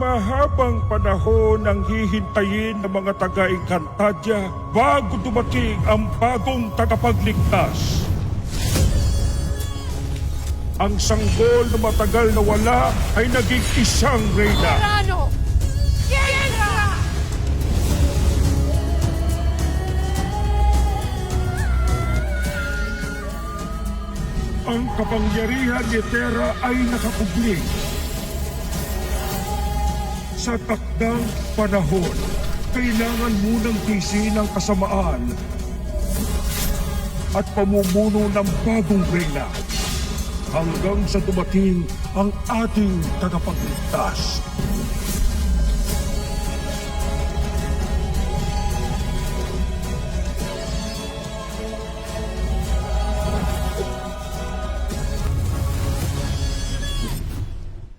mahabang panahon ang hihintayin ng mga taga-Encantadia bago dumating ang bagong tagapagligtas. Ang sanggol na matagal na wala ay naging isang reyna. Serrano! Kendra! Ang kapangyarihan ni Terra ay nakakubli. Sa takdang panahon, kailangan munang tiisin ang kasamaan at pamumuno ng bagong reyna hanggang sa dumating ang ating tagapagligtas.